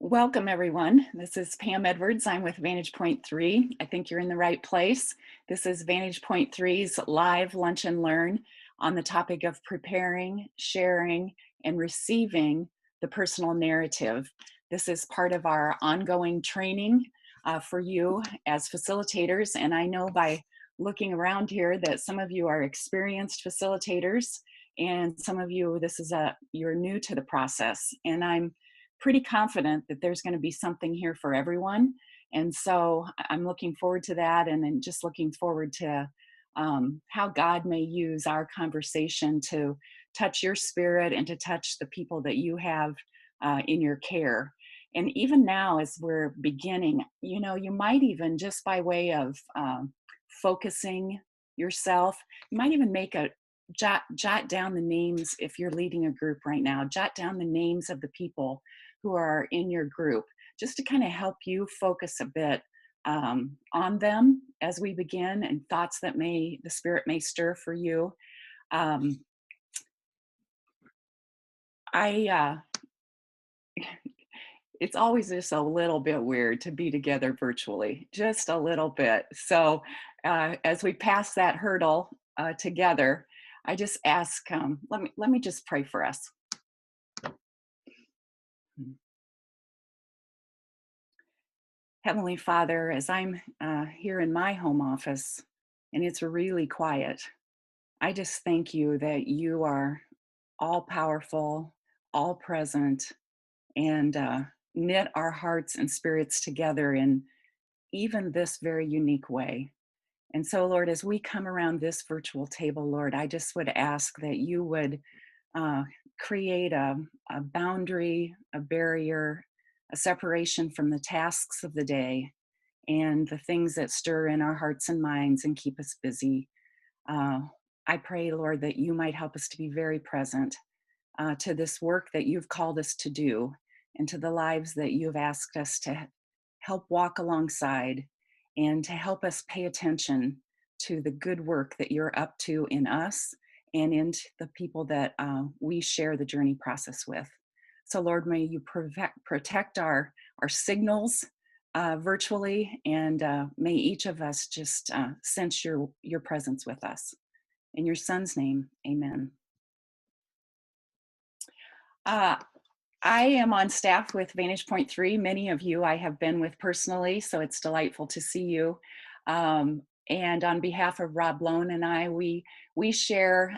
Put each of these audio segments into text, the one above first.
Welcome, everyone. This is Pam Edwards. I'm with Vantage Point 3. I think you're in the right place. This is Vantage Point 3's live lunch and learn on the topic of preparing, sharing, and receiving the personal narrative. This is part of our ongoing training for you as facilitators. And I know by looking around here that some of you are experienced facilitators, and some of you, you're new to the process. And I'm pretty confident that there's going to be something here for everyone. And so I'm looking forward to that, and then just looking forward to how God may use our conversation to touch your spirit and to touch the people that you have in your care. And even now, as we're beginning, you might even, just by way of focusing yourself, you might even make a jot down the names. If you're leading a group right now, jot down the names of the people who are in your group, just to kind of help you focus a bit on them as we begin, and thoughts that the Spirit may stir for you. It's always just a little bit weird to be together virtually, just a little bit. So as we pass that hurdle together, I just ask, let me just pray for us. Heavenly Father, as I'm here in my home office and it's really quiet, I just thank you that you are all powerful, all present, and knit our hearts and spirits together in even this very unique way. And so, Lord, as we come around this virtual table, Lord, I just would ask that you would create a boundary, a barrier, a separation from the tasks of the day and the things that stir in our hearts and minds and keep us busy. I pray, Lord, that you might help us to be very present to this work that you've called us to do, and to the lives that you've asked us to help walk alongside, and to help us pay attention to the good work that you're up to in us and in the people that we share the journey process with. So, Lord, may you protect our signals virtually, and may each of us just sense your presence with us. In your Son's name, amen. I am on staff with Vantage Point 3. Many of you I have been with personally, so it's delightful to see you. And on behalf of Rob Lone and I, we share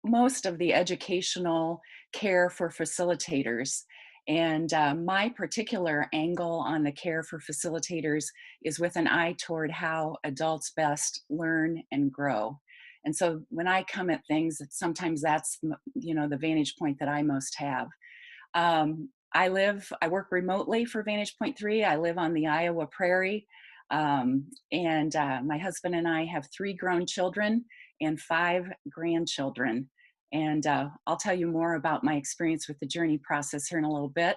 most of the educational care for facilitators. And my particular angle on the care for facilitators is with an eye toward how adults best learn and grow. And so when I come at things, sometimes that's, the vantage point that I most have. I work remotely for Vantage Point 3. I live on the Iowa prairie. And my husband and I have 3 grown children and 5 grandchildren. And I'll tell you more about my experience with the journey process here in a little bit.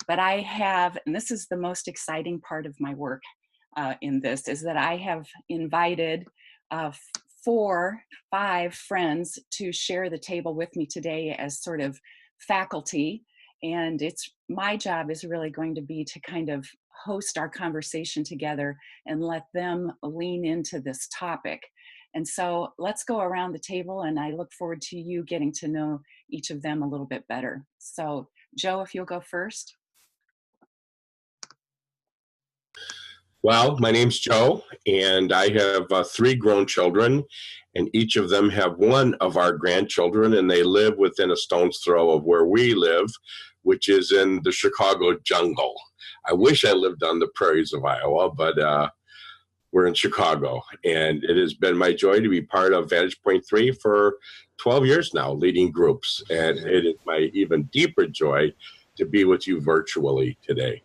But I have, and this is the most exciting part of my work in this, is that I have invited 4, 5 friends to share the table with me today as sort of faculty. And my job is really going to be to kind of host our conversation together and let them lean into this topic. And so let's go around the table, and I look forward to you getting to know each of them a little bit better. So Joe, if you'll go first. Well, my name's Joe, and I have 3 grown children, and each of them have one of our grandchildren, and they live within a stone's throw of where we live, which is in the Chicago jungle. I wish I lived on the prairies of Iowa, but we're in Chicago, and it has been my joy to be part of Vantage Point 3 for 12 years now, leading groups, and it is my even deeper joy to be with you virtually today.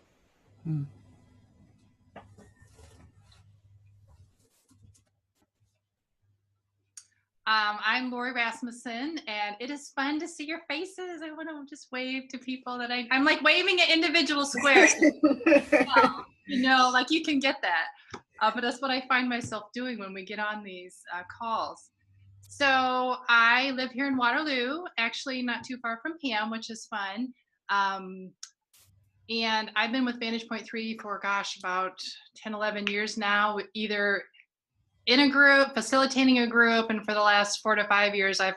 I'm Lori Rasmussen, and it is fun to see your faces. I want to just wave to people that I'm like waving at individual squares. Like you can get that. But that's what I find myself doing when we get on these calls. So I live here in Waterloo, actually not too far from Pam, which is fun. And I've been with Vantage Point 3 for, gosh, about 10, 11 years now, either in a group, facilitating a group. And for the last 4 to 5 years, I've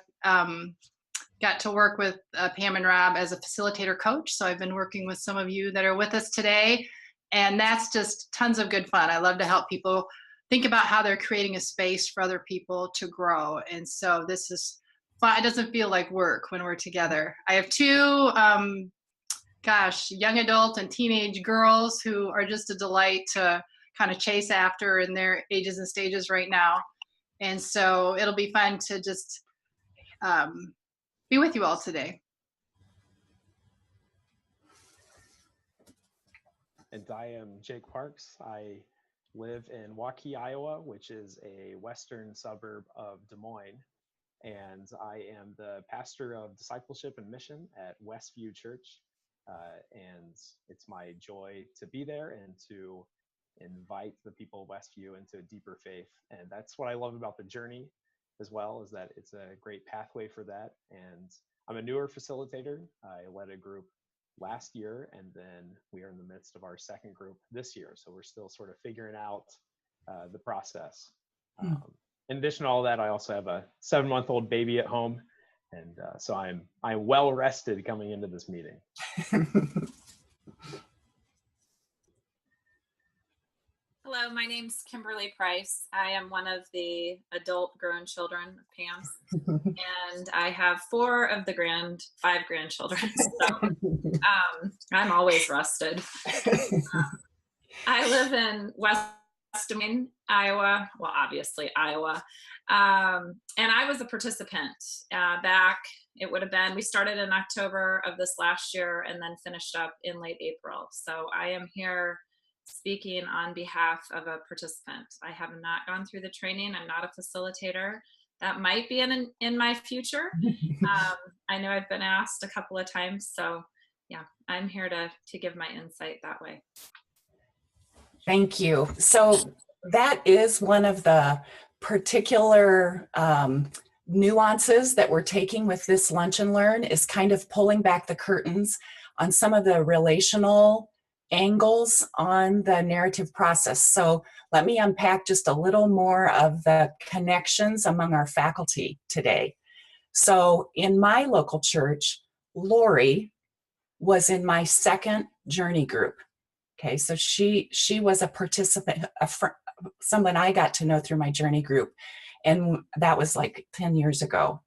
got to work with Pam and Rob as a facilitator coach. So I've been working with some of you that are with us today. And that's just tons of good fun. I love to help people think about how they're creating a space for other people to grow. And so this is fun. It doesn't feel like work when we're together. I have two young adult and teenage girls who are just a delight to kind of chase after in their ages and stages right now. And so it'll be fun to just be with you all today. And I am Jake Parks. I live in Waukee, Iowa, which is a western suburb of Des Moines. And I am the pastor of discipleship and mission at Westview Church. And it's my joy to be there and to invite the people of Westview into a deeper faith. And that's what I love about the journey as well, is that it's a great pathway for that. And I'm a newer facilitator. I led a group last year, and then we are in the midst of our second group this year. So we're still sort of figuring out the process. In addition to all that, I also have a 7-month-old baby at home. And so I'm well rested coming into this meeting. Hello, my name's Kimberly Price. I am one of the adult grown children of Pam's, and I have 5 grandchildren. So I'm always rested. I live in West Des Moines, Iowa. Well, obviously Iowa. And I was a participant back. It would have been, we started in October of this last year and then finished up in late April. So I am here speaking on behalf of a participant. I have not gone through the training. I'm not a facilitator. That might be in my future. I know I've been asked a couple of times. So yeah, I'm here to give my insight that way. Thank you. So that is one of the particular nuances that we're taking with this Lunch and Learn, is kind of pulling back the curtains on some of the relational angles on the narrative process. So let me unpack just a little more of the connections among our faculty today. So in my local church, Lori was in my second journey group. Okay, so she was a participant, someone I got to know through my journey group, and that was like 10 years ago.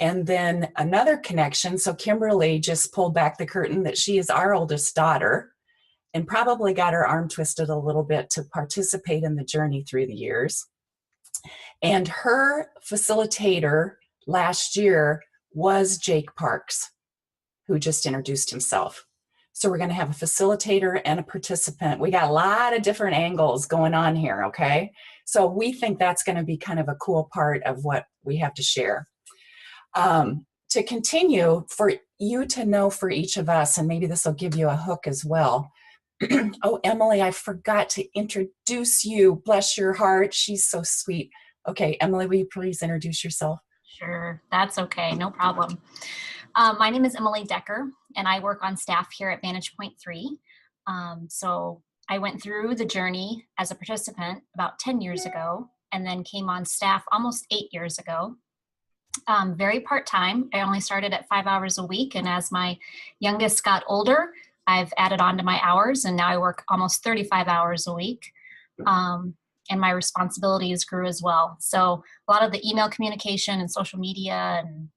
And then another connection, so Kimberly just pulled back the curtain that she is our oldest daughter and probably got her arm twisted a little bit to participate in the journey through the years. And her facilitator last year was Jake Parks, who just introduced himself. So we're going to have a facilitator and a participant. We got a lot of different angles going on here, okay? So we think that's going to be kind of a cool part of what we have to share. To continue, for you to know for each of us, and maybe this will give you a hook as well. Oh, Emily, I forgot to introduce you. Bless your heart. She's so sweet. Okay, Emily, will you please introduce yourself? Sure, that's okay, no problem. My name is Emily Decker, and I work on staff here at Vantage Point 3. So I went through the journey as a participant about 10 years ago, and then came on staff almost 8 years ago. Very part-time. I only started at 5 hours a week, and as my youngest got older, I've added on to my hours, and now I work almost 35 hours a week. And my responsibilities grew as well. So a lot of the email communication and social media and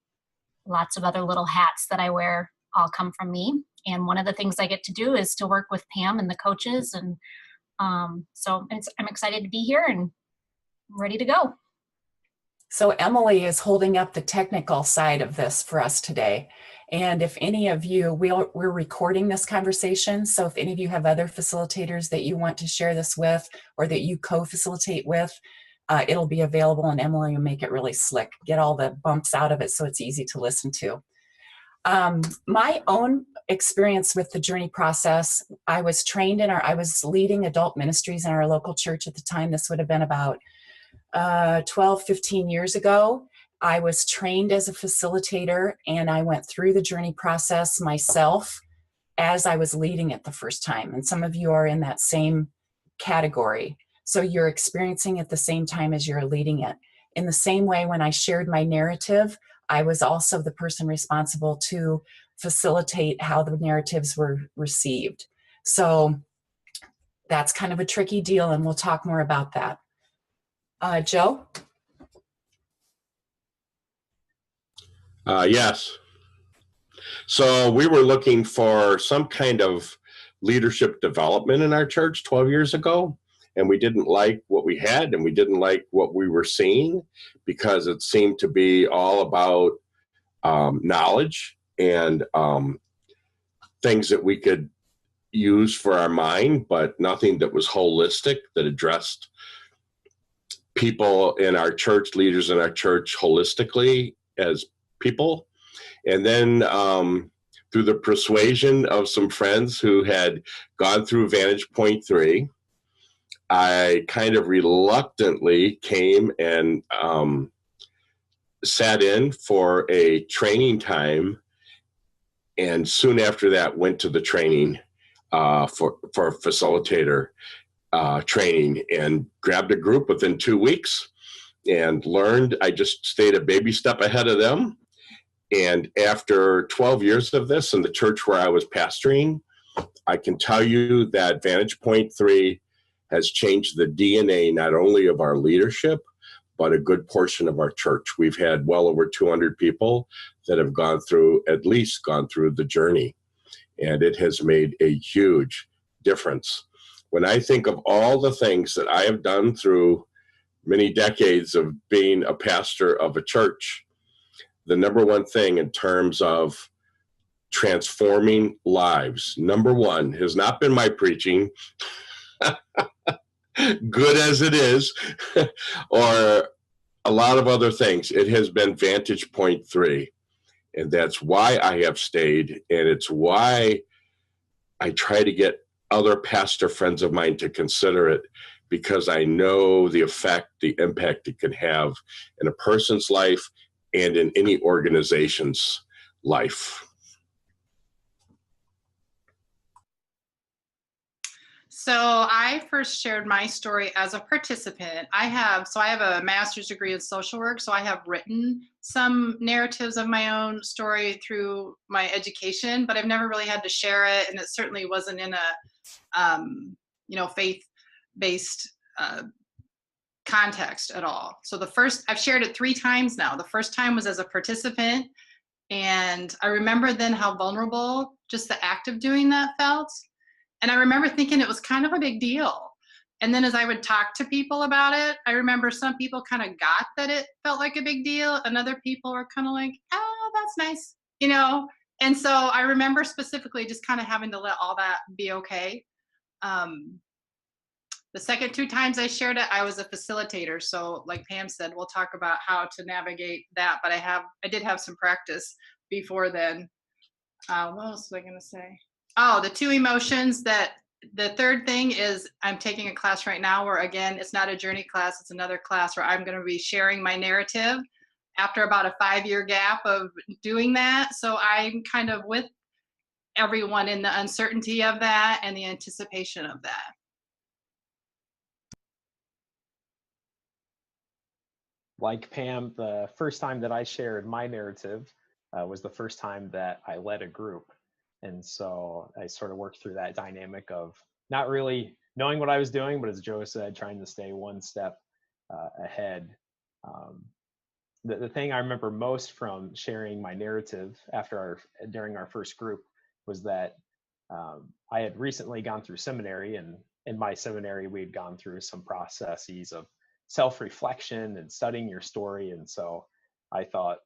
lots of other little hats that I wear all come from me. And one of the things I get to do is to work with Pam and the coaches. And so I'm excited to be here and ready to go. So Emily is holding up the technical side of this for us today. And if any of you, we're recording this conversation. So if any of you have other facilitators that you want to share this with, or that you co-facilitate with, it'll be available, and Emily will make it really slick, get all the bumps out of it so it's easy to listen to. My own experience with the journey process, I was leading adult ministries in our local church at the time. This would have been about 12, 15 years ago. I was trained as a facilitator, and I went through the journey process myself as I was leading it the first time. And some of you are in that same category. So you're experiencing it the same time as you're leading it. In the same way, when I shared my narrative, I was also the person responsible to facilitate how the narratives were received. So that's kind of a tricky deal, and we'll talk more about that. Joe? Yes. So we were looking for some kind of leadership development in our church 12 years ago, and we didn't like what we had, and we didn't like what we were seeing, because it seemed to be all about knowledge and things that we could use for our mind, but nothing that was holistic, that addressed people in our church, leaders in our church holistically as people. And then through the persuasion of some friends who had gone through Vantage Point 3, I kind of reluctantly came and sat in for a training time, and soon after that went to the training for facilitator training, and grabbed a group within 2 weeks and learned. I just stayed a baby step ahead of them. And after 12 years of this in the church where I was pastoring, I can tell you that Vantage Point 3 has changed the DNA not only of our leadership, but a good portion of our church. We've had well over 200 people that have at least gone through the journey, and it has made a huge difference. When I think of all the things that I have done through many decades of being a pastor of a church, the number one thing in terms of transforming lives, number one, has not been my preaching, good as it is, or a lot of other things. It has been Vantage Point 3. And that's why I have stayed. And it's why I try to get other pastor friends of mine to consider it, because I know the effect, the impact it can have in a person's life and in any organization's life. So I first shared my story as a participant. I have a master's degree in social work, so I have written some narratives of my own story through my education, but I've never really had to share it, and it certainly wasn't in a faith-based context at all. So I've shared it 3 times now. The first time was as a participant, and I remember then how vulnerable just the act of doing that felt. And I remember thinking it was kind of a big deal. And then as I would talk to people about it, I remember some people kind of got that it felt like a big deal, and other people were kind of like, oh, that's nice, And so I remember specifically just kind of having to let all that be okay. The second 2 times I shared it, I was a facilitator. So like Pam said, we'll talk about how to navigate that, but I did have some practice before then. What else was I going to say? Oh, the 2 emotions. The third thing is I'm taking a class right now where, again, it's not a journey class, it's another class where I'm going to be sharing my narrative after about a 5-year gap of doing that. So I'm kind of with everyone in the uncertainty of that and the anticipation of that. Like Pam, the first time that I shared my narrative was the first time that I led a group. And so I sort of worked through that dynamic of not really knowing what I was doing, but as Joe said, trying to stay one step ahead. The thing I remember most from sharing my narrative during our first group was that I had recently gone through seminary, and in my seminary, we had gone through some processes of self-reflection and studying your story. And so I thought,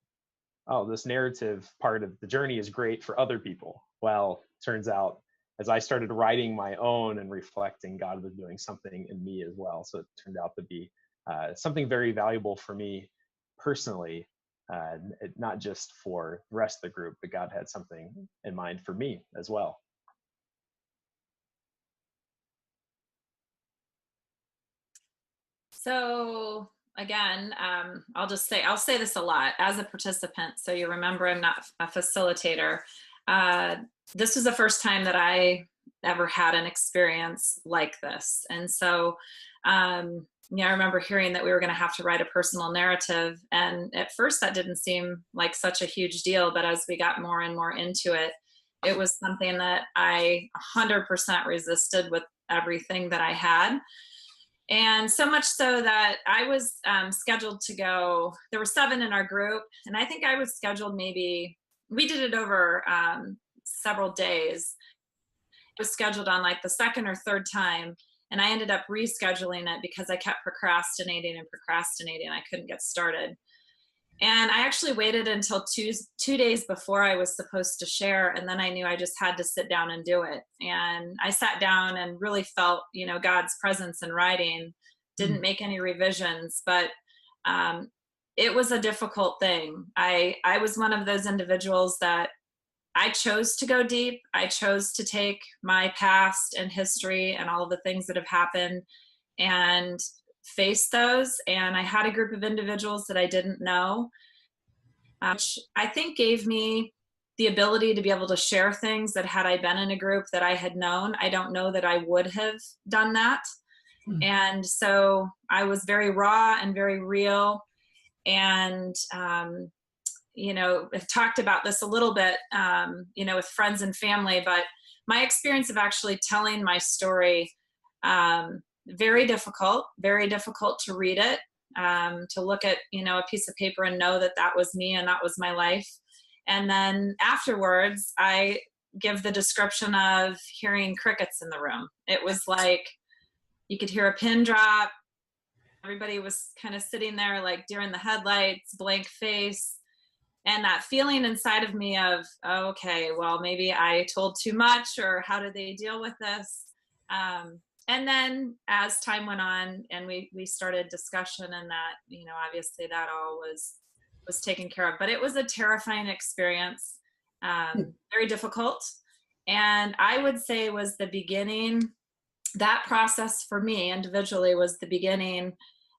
oh, this narrative part of the journey is great for other people. Well, turns out as I started writing my own and reflecting, God was doing something in me as well. So it turned out to be something very valuable for me personally, not just for the rest of the group, but God had something in mind for me as well. So again, I'll say this a lot as a participant, so you remember I'm not a facilitator. this was the first time that I ever had an experience like this. And so, I remember hearing that we were going to have to write a personal narrative. And at first that didn't seem like such a huge deal, but as we got more and more into it, it was something that I 100% resisted with everything that I had. And so much so that I was scheduled to go, there were 7 in our group, and I think I was scheduled we did it over several days. It was scheduled on like the second or third time, and I ended up rescheduling it because I kept procrastinating. I couldn't get started. And I actually waited until two days before I was supposed to share, and then I knew I just had to sit down and do it. And I sat down and really felt, God's presence in writing. Didn't make any revisions, but it was a difficult thing. I was one of those individuals that I chose to go deep. I chose to take my past and history and all of the things that have happened and face those. And I had a group of individuals that I didn't know, which I think gave me the ability to be able to share things that had I been in a group that I had known, I don't know that I would have done that. And so I was very raw and very real. And, I've talked about this a little bit, with friends and family, but my experience of actually telling my story, very difficult to read it, to look at, a piece of paper and know that that was me and that was my life. And then afterwards, I give the description of hearing crickets in the room. It was like you could hear a pin drop. Everybody was kind of sitting there like deer in the headlights, blank face. And that feeling inside of me of, oh, okay, well, maybe I told too much, or how did they deal with this? And then as time went on and we started discussion, and that, obviously that all was taken care of. But it was a terrifying experience, very difficult. And I would say was the beginning, that process for me individually was the beginning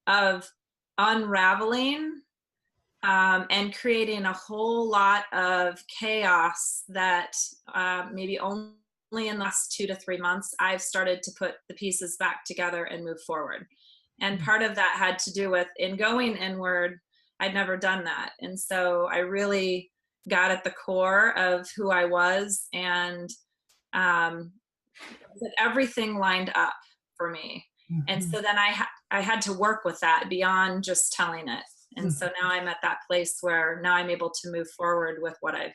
of unraveling and creating a whole lot of chaos that maybe only in the last 2 to 3 months, I've started to put the pieces back together and move forward. And part of that had to do with, in going inward, I'd never done that. And so I really got at the core of who I was, and everything lined up for me. And so then I had to work with that beyond just telling it. And so now I'm at that place where now I'm able to move forward with what I've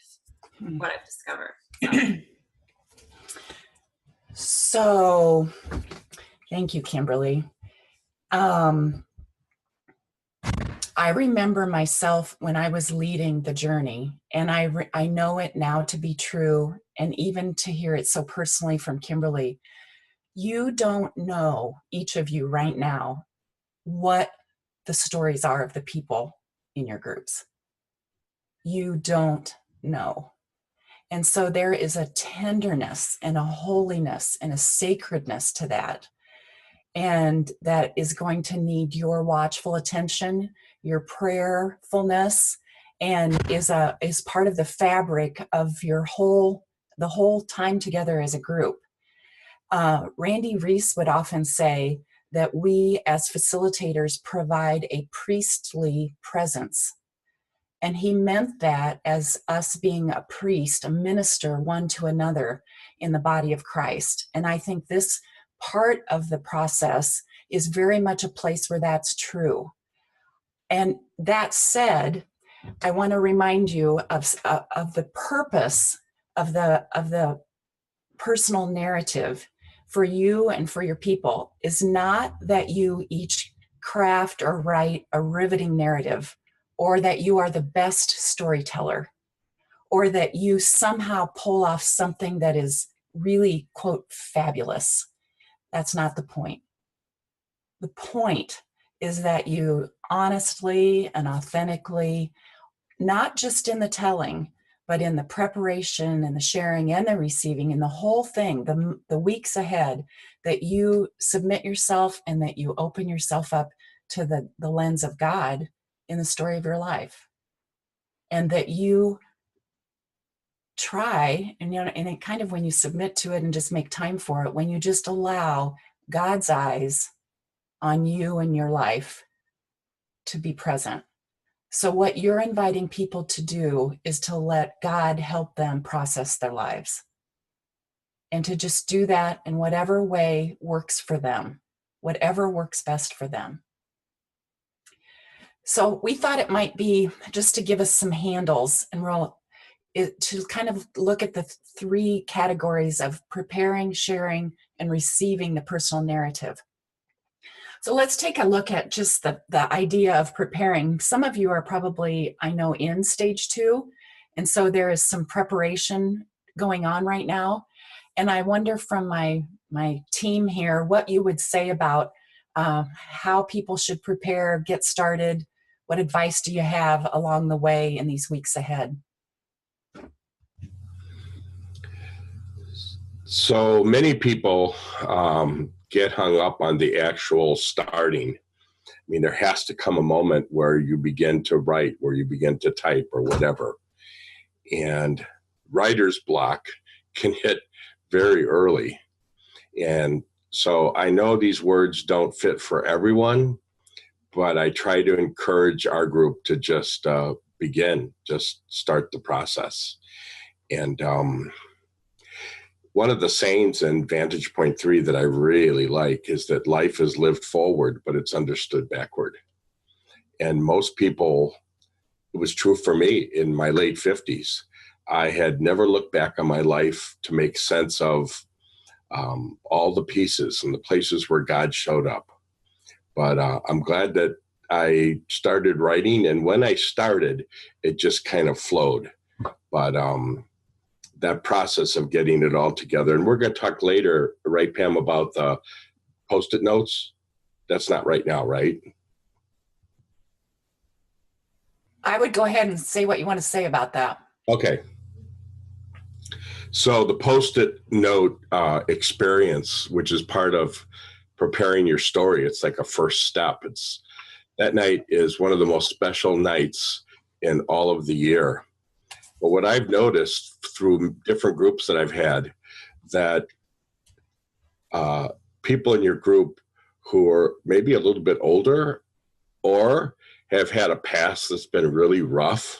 discovered. So thank you, Kimberly. I remember myself when I was leading the journey, and I know it now to be true, and even to hear it so personally from Kimberly. You don't know, each of you right now, what the stories are of the people in your groups. You don't know. And so there is a tenderness and a holiness and a sacredness to that. And that is going to need your watchful attention, your prayerfulness, and is part of the fabric of the whole time together as a group. Randy Reese would often say that we as facilitators provide a priestly presence. And he meant that as us being a priest, a minister one to another in the body of Christ. And I think this part of the process is very much a place where that's true. And that said, I want to remind you of the purpose of the personal narrative for you and for your people is not that you each craft or write a riveting narrative, or that you are the best storyteller, or that you somehow pull off something that is really, quote, fabulous. That's not the point. The point is that you honestly and authentically, not just in the telling, but in the preparation and the sharing and the receiving and the whole thing, the weeks ahead, that you submit yourself and that you open yourself up to the lens of God in the story of your life. And that you try, and and it kind of, when you submit to it and just make time for it, when you just allow God's eyes on you and your life to be present. So what you're inviting people to do is to let God help them process their lives, and to just do that in whatever way works for them, whatever works best for them. So we thought it might be just to give us some handles and to kind of look at the three categories of preparing, sharing, and receiving the personal narrative. So let's take a look at just the idea of preparing. Some of you are probably, I know, in stage 2, and so there is some preparation going on right now. And I wonder from my team here what you would say about how people should prepare, get started. What advice do you have along the way in these weeks ahead? So many people get hung up on the actual starting. I mean, there has to come a moment where you begin to write, where you begin to type or whatever. And writer's block can hit very early. And so I know these words don't fit for everyone, but I try to encourage our group to just begin, just start the process. And one of the sayings in Vantage Point 3 that I really like is that life is lived forward, but it's understood backward. And most people, it was true for me in my late 50s. I had never looked back on my life to make sense of all the pieces and the places where God showed up. But I'm glad that I started writing. And when I started, it just kind of flowed. But that process of getting it all together. And we're going to talk later, right, Pam, about the Post-it notes. That's not right now, right? I would go ahead and say what you want to say about that. Okay. So the Post-it note experience, which is part of preparing your story, it's like a first step. That night is one of the most special nights in all of the year. But what I've noticed through different groups that I've had, that people in your group who are maybe a little bit older or have had a past that's been really rough,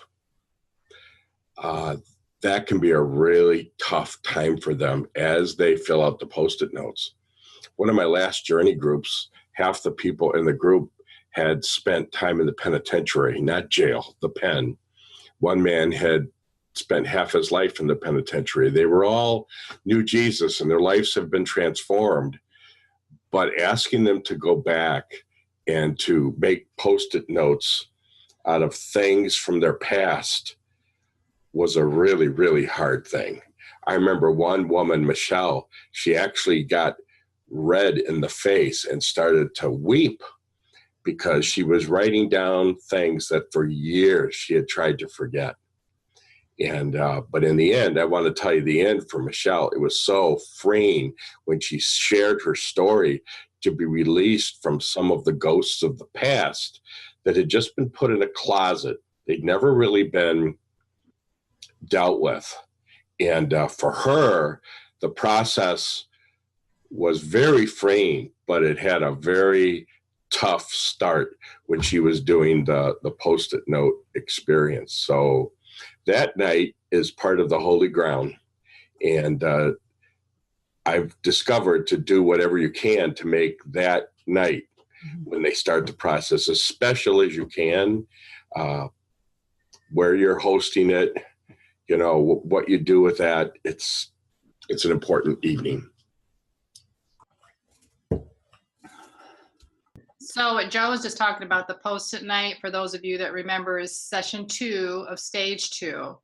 that can be a really tough time for them as they fill out the Post-it notes. One of my last journey groups, half the people in the group had spent time in the penitentiary, not jail, the pen. One man had spent half his life in the penitentiary. They were all knew Jesus and their lives have been transformed. But asking them to go back and to make Post-it notes out of things from their past was a really, really hard thing. I remember one woman, Michelle, she actually got red in the face and started to weep because she was writing down things that for years she had tried to forget. And but in the end, I want to tell you the end for Michelle. It was so freeing when she shared her story to be released from some of the ghosts of the past that had just been put in a closet. They'd never really been dealt with. And for her, the process was very freeing, but it had a very tough start when she was doing the Post-it note experience. So that night is part of the holy ground. And I've discovered to do whatever you can to make that night when they start the process as special as you can, where you're hosting it, you know, what you do with that. It's an important evening. So what Joe was just talking about, the Post-it night, for those of you that remember, is session 2 of stage 2.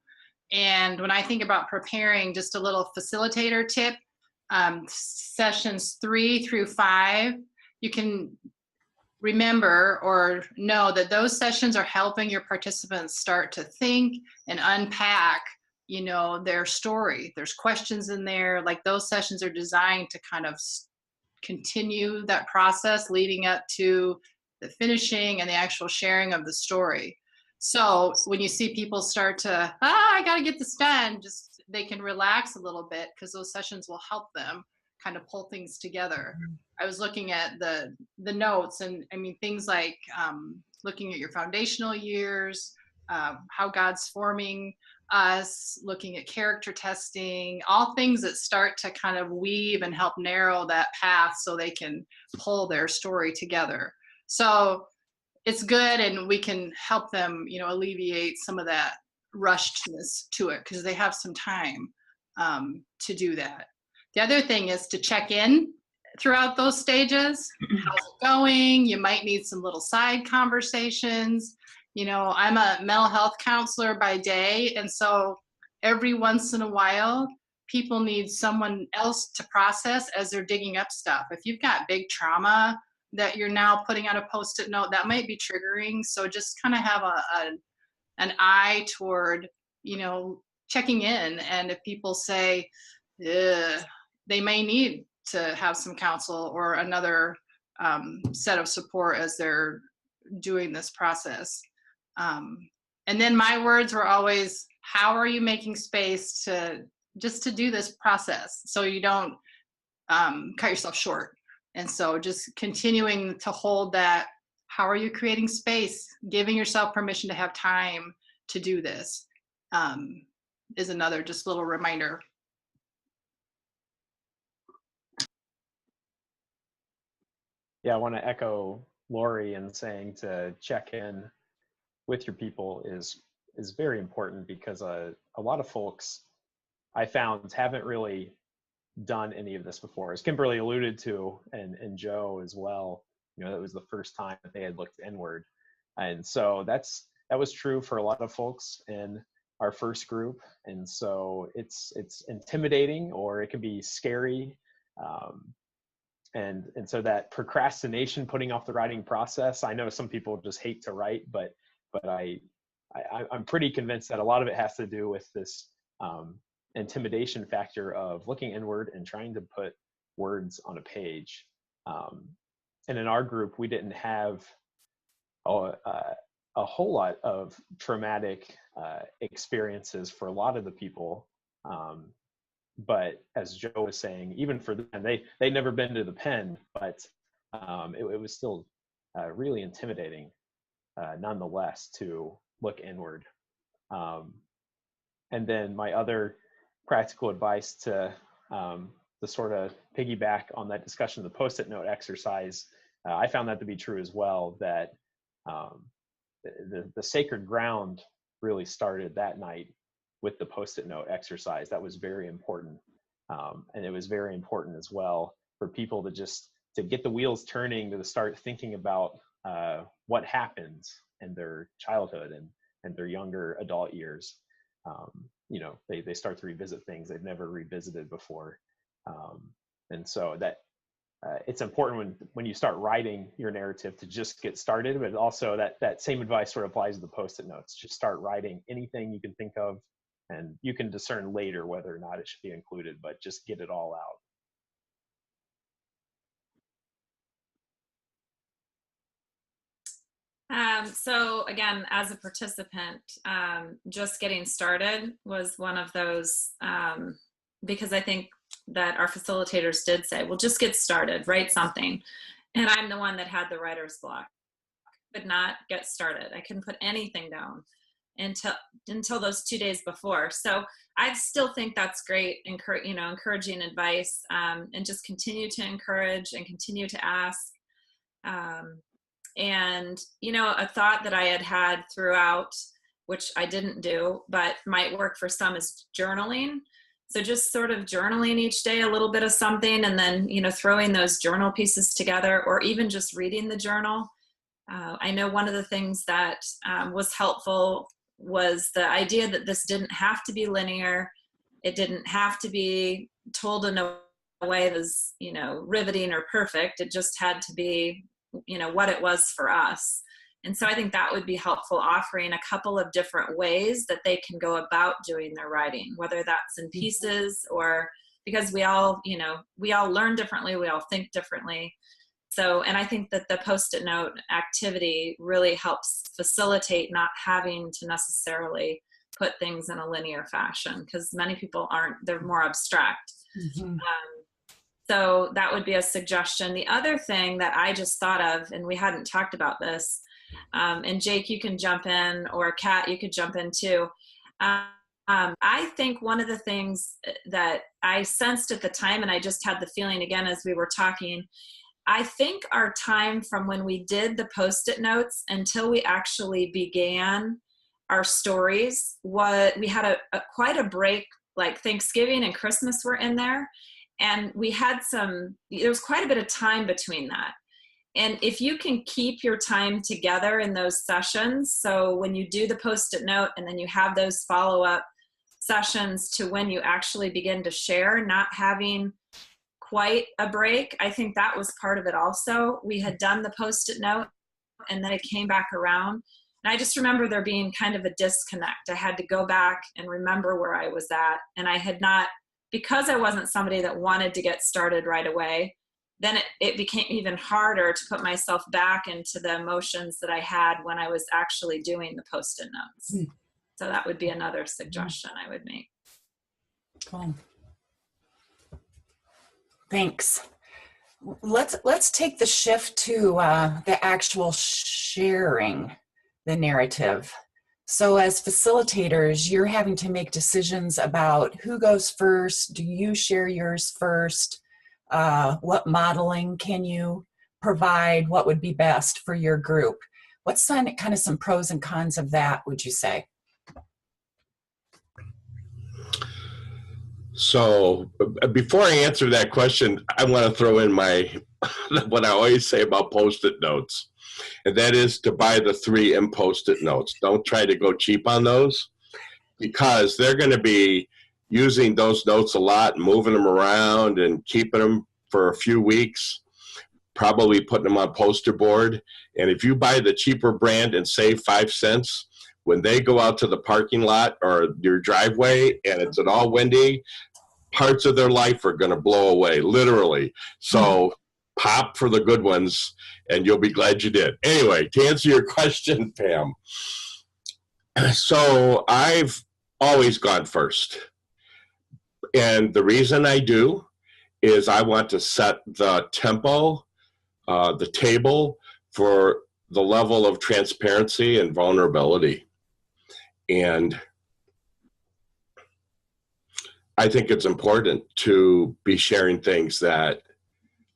And when I think about preparing, just a little facilitator tip, sessions 3 through 5, you can remember or know that those sessions are helping your participants start to think and unpack, you know, their story. There's questions in there. Like, those sessions are designed to kind of continue that process leading up to the finishing and the actual sharing of the story. So when you see people start to, I got to get this done, just they can relax a little bit, because those sessions will help them kind of pull things together. I was looking at the notes, and I mean, things like looking at your foundational years, how God's forming us, looking at character testing, all things that start to kind of weave and help narrow that path so they can pull their story together. So it's good, and we can help them, you know, alleviate some of that rushedness to it, because they have some time to do that. The other thing is to check in throughout those stages. How's it going? You might need some little side conversations. You know, I'm a mental health counselor by day, and so every once in a while, people need someone else to process as they're digging up stuff. If you've got big trauma that you're now putting on a Post-it note, that might be triggering. So just kind of have an eye toward, you know, checking in. And if people say, ugh, they may need to have some counsel or another set of support as they're doing this process. And then my words were always, how are you making space to just to do this process so you don't cut yourself short? And so just continuing to hold that, how are you creating space, giving yourself permission to have time to do this, is another just little reminder. Yeah, I want to echo Lori in saying to check in with your people is very important, because a lot of folks I found haven't really done any of this before. As Kimberly alluded to, and Joe as well, you know, that was the first time that they had looked inward. And so that was true for a lot of folks in our first group. And so it's intimidating, or it can be scary. And so that procrastination, putting off the writing process, I know some people just hate to write, but I'm pretty convinced that a lot of it has to do with this intimidation factor of looking inward and trying to put words on a page. And in our group, we didn't have a whole lot of traumatic experiences for a lot of the people. But as Joe was saying, even for them, they'd never been to the pen, but it was still really intimidating nonetheless to look inward. And then my other practical advice to sort of piggyback on that discussion of the Post-it note exercise, I found that to be true as well, that the sacred ground really started that night with the Post-it note exercise. That was very important. And it was very important as well for people to get the wheels turning, to start thinking about what happened in their childhood and their younger adult years. You know, they start to revisit things they've never revisited before. And so that it's important when you start writing your narrative to just get started, but also that same advice sort of applies to the Post-it notes. Just start writing anything you can think of, and you can discern later whether or not it should be included, but just get it all out. So again, as a participant, just getting started was one of those, because I think that our facilitators did say, well, just get started, write something. And I'm the one that had the writer's block. Could not get started. I couldn't put anything down until those 2 days before. So I still think that's great, encouraging advice, and just continue to encourage and continue to ask. And, you know, a thought that I had throughout, which I didn't do, but might work for some, is journaling. So just sort of journaling each day, a little bit of something, and then, you know, throwing those journal pieces together, or even just reading the journal. I know one of the things that was helpful was the idea that this didn't have to be linear. It didn't have to be told in a way that was, you know, riveting or perfect. It just had to be, you know, what it was for us. And so I think that would be helpful, offering a couple of different ways that they can go about doing their writing, whether that's in pieces, or because we all, you know, we all learn differently, we all think differently. So, and I think that the Post-it note activity really helps facilitate not having to necessarily put things in a linear fashion, because many people aren't, they're more abstract. Mhm. So that would be a suggestion. The other thing that I just thought of, and we hadn't talked about this, and Jake, you can jump in, or Kat, you could jump in too. I think one of the things that I sensed at the time, and I just had the feeling again as we were talking, I think our time from when we did the Post-it notes until we actually began our stories, we had quite a break, like Thanksgiving and Christmas were in there. And we had there was quite a bit of time between that. And if you can keep your time together in those sessions, so when you do the Post-it note and then you have those follow-up sessions to when you actually begin to share, not having quite a break, I think that was part of it also. We had done the Post-it note and then it came back around. And I just remember there being kind of a disconnect. I had to go back and remember where I was at. And I had not, because I wasn't somebody that wanted to get started right away, then it became even harder to put myself back into the emotions that I had when I was actually doing the Post-it notes. So that would be another suggestion I would make. Cool. Thanks. Let's take the shift to the actual sharing the narrative. So as facilitators, you're having to make decisions about who goes first. Do you share yours first? What modeling can you provide? What would be best for your group? What's kind of some pros and cons of that, would you say? So before I answer that question, I want to throw in what I always say about Post-it notes. And that is to buy the 3M Post-it notes. Don't try to go cheap on those, because they're going to be using those notes a lot, moving them around and keeping them for a few weeks, probably putting them on poster board. And if you buy the cheaper brand and save 5 cents, when they go out to the parking lot or your driveway and it's all windy, parts of their life are going to blow away, literally. So pop for the good ones, and you'll be glad you did. Anyway, to answer your question, Pam, so I've always gone first. And the reason I do is I want to set the tempo, the table for the level of transparency and vulnerability. And I think it's important to be sharing things that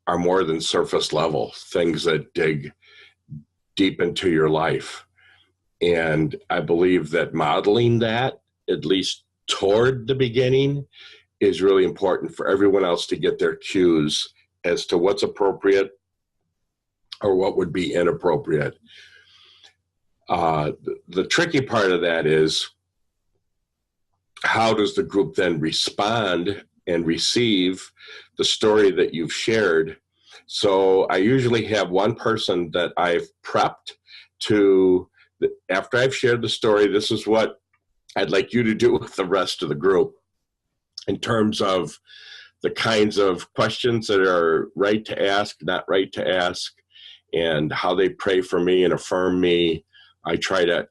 are more than surface level, things that dig deep into your life. And I believe that modeling that, at least toward the beginning, is really important for everyone else to get their cues as to what's appropriate or what would be inappropriate. The tricky part of that is, how does the group then respond and receive the story that you've shared? So I usually have one person that I've prepped to, after I've shared the story, this is what I'd like you to do with the rest of the group in terms of the kinds of questions that are right to ask, not right to ask, and how they pray for me and affirm me. I try to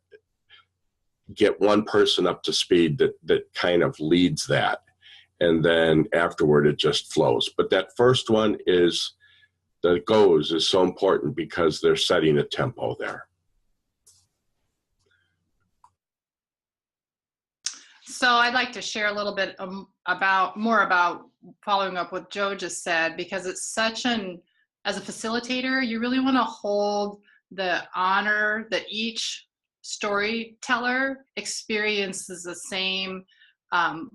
get one person up to speed that kind of leads that. And then afterward, it just flows. But that first one is so important because they're setting a tempo there. So I'd like to share a little bit more about following up what Joe just said, because it's such as a facilitator, you really want to hold the honor that each storyteller experiences the same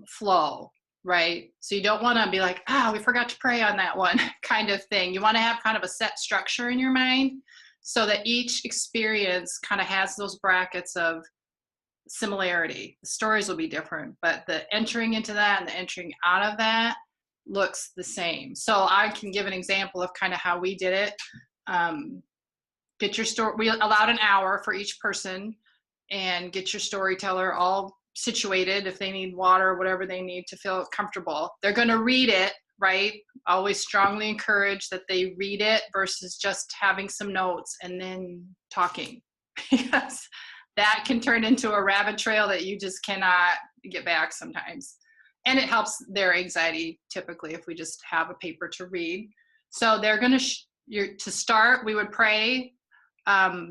flow, right? So you don't want to be like, we forgot to pray on that one kind of thing. You want to have kind of a set structure in your mind so that each experience kind of has those brackets of similarity. The stories will be different, but the entering into that and the entering out of that looks the same. So I can give an example of kind of how we did it. Get your story. We allowed an hour for each person, and get your storyteller all situated. If they need water, whatever they need to feel comfortable, they're going to read it, right? Always strongly encourage that they read it versus just having some notes and then talking, because that can turn into a rabbit trail that you just cannot get back sometimes. And it helps their anxiety typically if we just have a paper to read. So they're going to start, we would pray for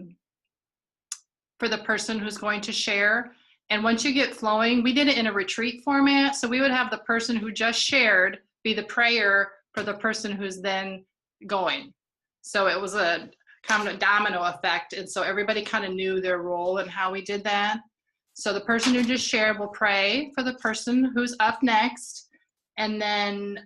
the person who's going to share. And once you get flowing, we did it in a retreat format. So we would have the person who just shared be the prayer for the person who's then going. So it was a kind of a domino effect. And so everybody kind of knew their role and how we did that. So the person who just shared will pray for the person who's up next. And then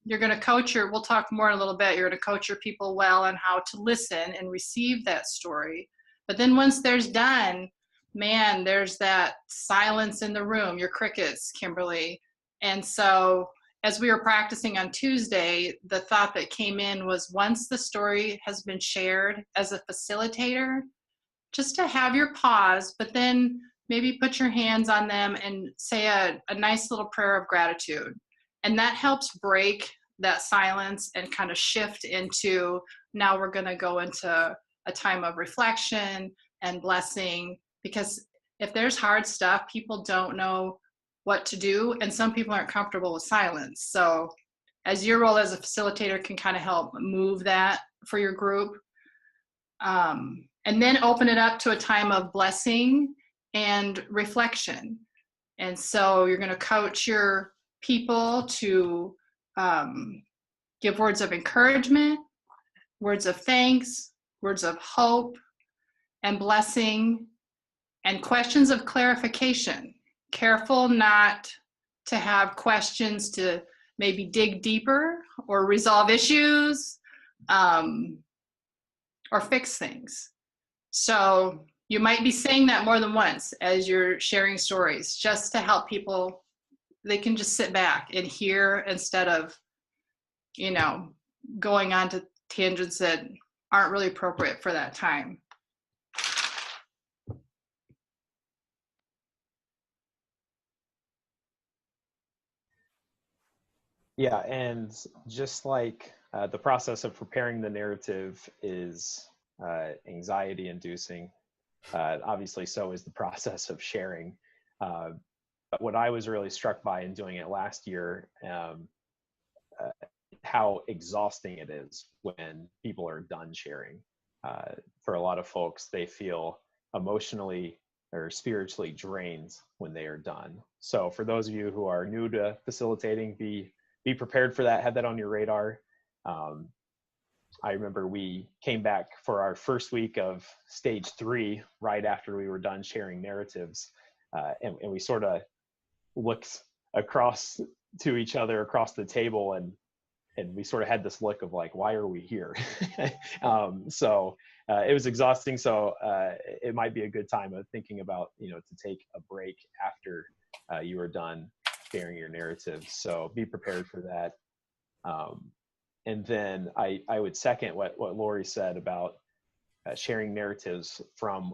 you're going to coach we'll talk more in a little bit, you're going to coach your people well on how to listen and receive that story. But then once there's done, man, there's that silence in the room, your crickets, Kimberly. And so as we were practicing on Tuesday, the thought that came in was once the story has been shared as a facilitator, just to have your pause, but then maybe put your hands on them and say a nice little prayer of gratitude. And that helps break that silence and kind of shift into, now we're going to go into a time of reflection and blessing, because if there's hard stuff, people don't know what to do, and some people aren't comfortable with silence. So as your role as a facilitator can kind of help move that for your group. And then open it up to a time of blessing and reflection. And so you're going to coach your people to give words of encouragement, words of thanks, words of hope and blessing, and questions of clarification. Careful not to have questions to maybe dig deeper or resolve issues or fix things. So you might be saying that more than once as you're sharing stories, just to help people. They can just sit back and hear instead of, going on to tangents that aren't really appropriate for that time. Yeah, and just like the process of preparing the narrative is anxiety inducing, obviously so is the process of sharing. But what I was really struck by in doing it last year, how exhausting it is when people are done sharing. For a lot of folks, they feel emotionally or spiritually drained when they are done. So for those of you who are new to facilitating, be prepared for that, have that on your radar. I remember we came back for our first week of stage 3 right after we were done sharing narratives, and we sort of looked across to each other across the table, and we sort of had this look of like, why are we here? So it was exhausting. So it might be a good time of thinking about, to take a break after you are done sharing your narrative. So be prepared for that. And then I would second what Lori said about sharing narratives from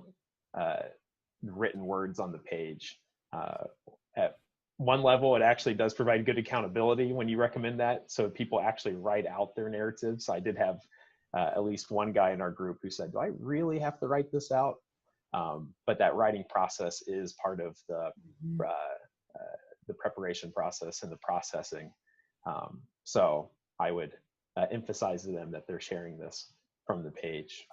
written words on the page. At one level, it actually does provide good accountability when you recommend that, so people actually write out their narratives. I did have at least one guy in our group who said, do I really have to write this out? But that writing process is part of the preparation process and the processing. So I would emphasize to them that they're sharing this from the page.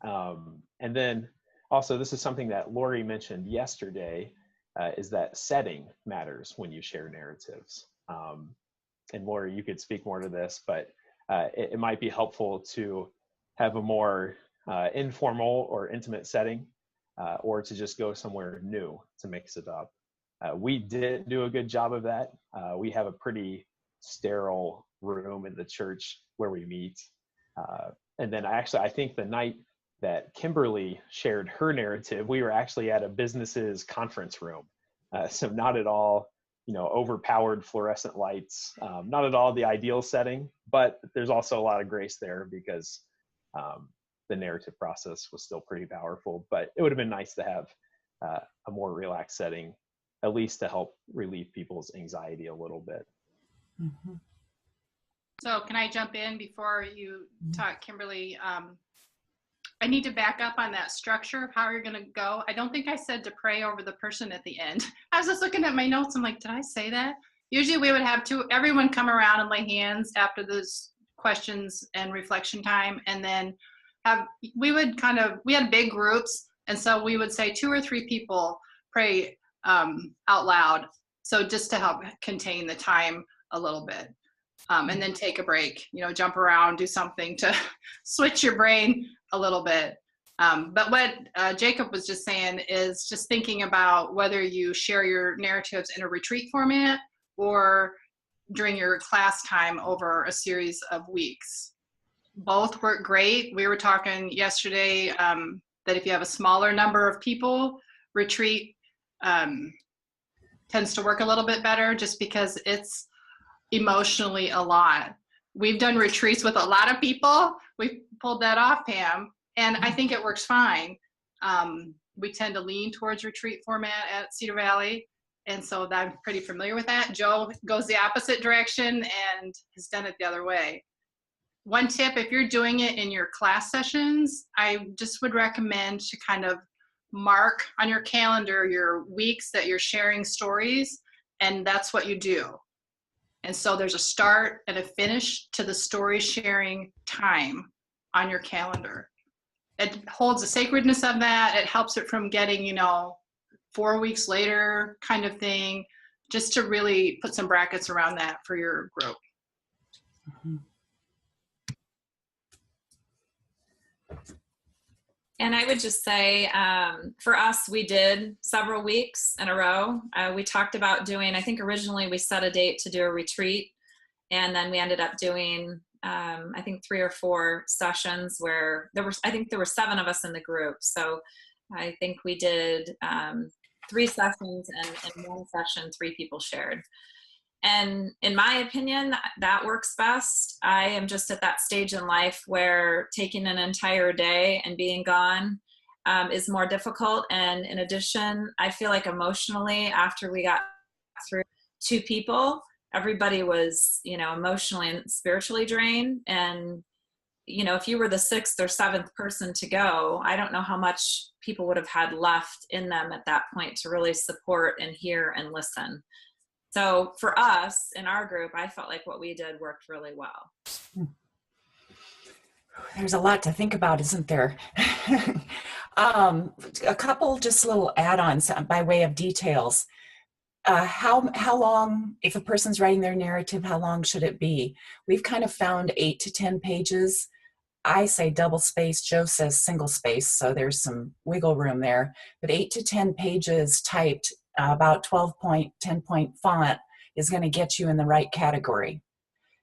And then also, this is something that Lori mentioned yesterday, is that setting matters when you share narratives. And Lori, you could speak more to this, but it might be helpful to have a more informal or intimate setting, or to just go somewhere new to mix it up. We did do a good job of that. We have a pretty sterile room in the church where we meet. And then I think the night that Kimberly shared her narrative, we were actually at a business's conference room. So not at all, overpowered fluorescent lights, not at all the ideal setting, but there's also a lot of grace there because the narrative process was still pretty powerful. But it would have been nice to have a more relaxed setting, at least to help relieve people's anxiety a little bit. Mm-hmm. So can I jump in before you talk, Kimberly? I need to back up on that structure of how you're going to go. I don't think I said to pray over the person at the end. I was just looking at my notes. I'm like, did I say that? Usually we would have everyone come around and lay hands after those questions and reflection time. And then we had big groups. And so we would say 2 or 3 people pray out loud. So just to help contain the time a little bit. And then take a break, jump around, do something to switch your brain a little bit. But what Jacob was just saying is just thinking about whether you share your narratives in a retreat format or during your class time over a series of weeks. Both work great. We were talking yesterday that if you have a smaller number of people, retreat tends to work a little bit better just because it's emotionally a lot. We've done retreats with a lot of people. We pulled that off, Pam, and I think it works fine. We tend to lean towards retreat format at Cedar Valley, and so I'm pretty familiar with that. Joe goes the opposite direction and has done it the other way. One tip, if you're doing it in your class sessions, I just would recommend to kind of mark on your calendar your weeks that you're sharing stories, and that's what you do. And so there's a start and a finish to the story sharing time on your calendar. It holds the sacredness of that. It helps it from getting, 4 weeks later kind of thing, just to really put some brackets around that for your group. Mm-hmm. And I would just say, for us, we did several weeks in a row. We talked about doing, I think originally we set a date to do a retreat, and then we ended up doing, I think 3 or 4 sessions where I think there were 7 of us in the group. So I think we did 3 sessions, and in one session, 3 people shared. And in my opinion, that works best. I am just at that stage in life where taking an entire day and being gone is more difficult. And in addition, I feel like emotionally, after we got through 2 people, everybody was, emotionally and spiritually drained. And, if you were the 6th or 7th person to go, I don't know how much people would have had left in them at that point to really support and hear and listen. So for us in our group, I felt like what we did worked really well. There's a lot to think about, isn't there? A couple just little add-ons by way of details. How long, if a person's writing their narrative, how long should it be? We've kind of found 8 to 10 pages. I say double space, Joe says single space, so there's some wiggle room there. But 8 to 10 pages typed, about 12-point, 10-point font is going to get you in the right category.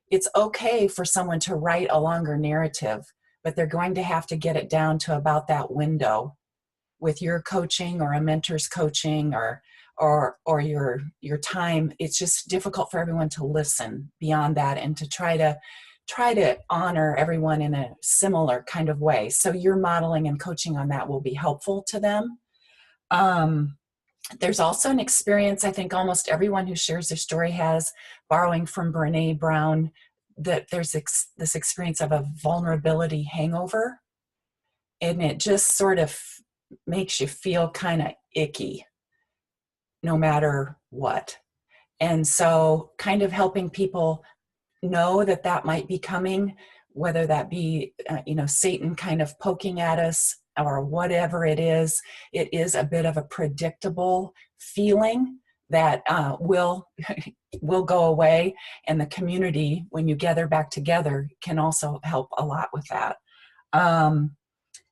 It's okay for someone to write a longer narrative, but they're going to have to get it down to about that window with your coaching or a mentor's coaching or your time. It's just difficult for everyone to listen beyond that and to try to honor everyone in a similar kind of way. So your modeling and coaching on that will be helpful to them. There's also an experience, I think almost everyone who shares their story has, borrowing from Brene Brown, that there's this experience of a vulnerability hangover. And it just sort of makes you feel kind of icky, no matter what. And so kind of helping people know that might be coming, whether that be, Satan kind of poking at us or whatever it is a bit of a predictable feeling that will go away. And the community, when you gather back together, can also help a lot with that. And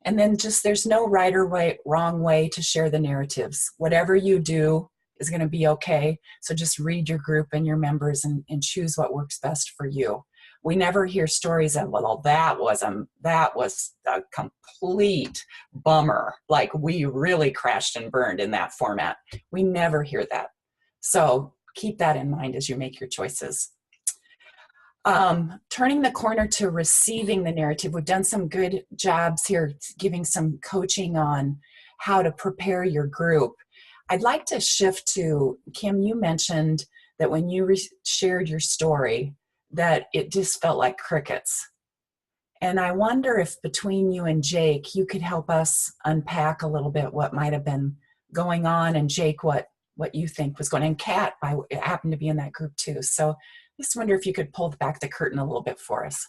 then just there's no right or wrong way to share the narratives. Whatever you do is going to be okay. So just read your group and your members and choose what works best for you. We never hear stories of, well, that was a complete bummer. Like we really crashed and burned in that format. We never hear that. So keep that in mind as you make your choices. Turning the corner to receiving the narrative. We've done some good jobs here giving some coaching on how to prepare your group. I'd like to shift to, Kim, you mentioned that when you shared your story, that it just felt like crickets. And I wonder if between you and Jake, you could help us unpack a little bit what might have been going on, and Jake, what you think was going on. And Kat happened to be in that group too. So I just wonder if you could pull back the curtain a little bit for us.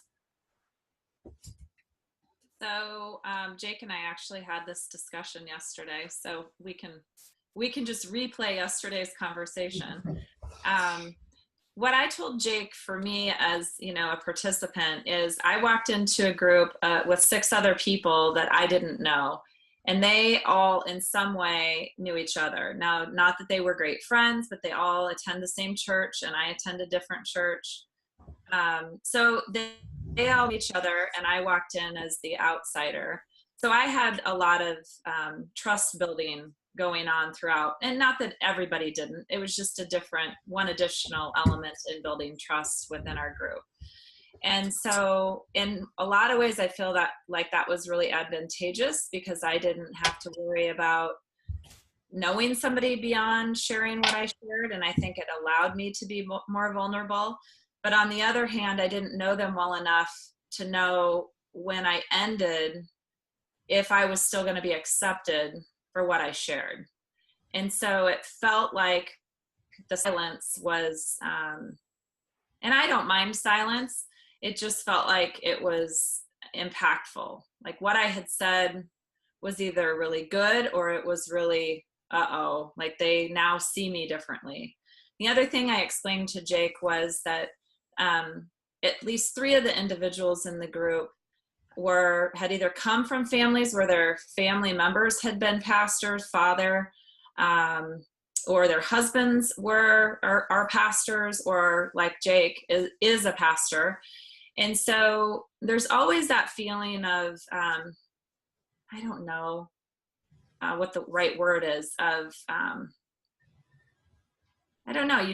So Jake and I actually had this discussion yesterday, so we can just replay yesterday's conversation. What I told Jake, for me as a participant, is I walked into a group with 6 other people that I didn't know, and they all in some way knew each other. Now, not that they were great friends, but they all attend the same church, and I attend a different church. So they all knew each other, and I walked in as the outsider. So I had a lot of trust building going on throughout, and not that everybody didn't. It was just one additional element in building trust within our group. And so in a lot of ways, I feel that was really advantageous, because I didn't have to worry about knowing somebody beyond sharing what I shared. And I think it allowed me to be more vulnerable. But on the other hand, I didn't know them well enough to know when I ended, if I was still going to be accepted for what I shared. And so it felt like the silence was, and I don't mind silence. It just felt like it was impactful. Like what I had said was either really good or it was really, like they now see me differently. The other thing I explained to Jake was that at least 3 of the individuals in the group had either come from families where their family members had been pastors, father, or their husbands are pastors, or like Jake is a pastor. And so there's always that feeling of, I don't know what the right word is, of, I don't know,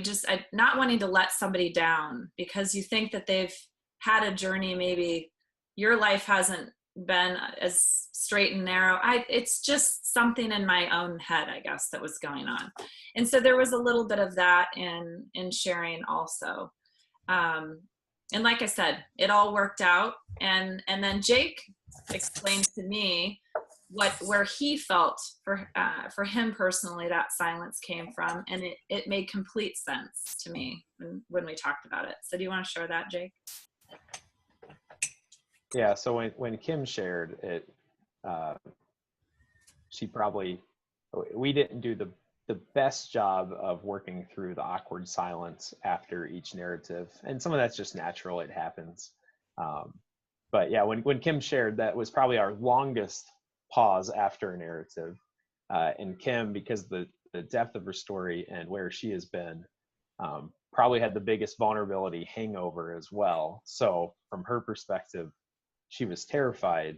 not wanting to let somebody down because you think that they've had a journey, maybe your life hasn't been as straight and narrow. It's just something in my own head, I guess, that was going on. And so there was a little bit of that in sharing also. And like I said, it all worked out. And then Jake explained to me where he felt for him personally that silence came from, and it made complete sense to me when we talked about it. So do you want to share that, Jake? Yeah, so when Kim shared it, we didn't do the best job of working through the awkward silence after each narrative, and some of that's just natural, it happens. But yeah, when Kim shared, that was probably our longest pause after a narrative. And Kim, because the depth of her story and where she has been, probably had the biggest vulnerability hangover as well. So from her perspective, she was terrified.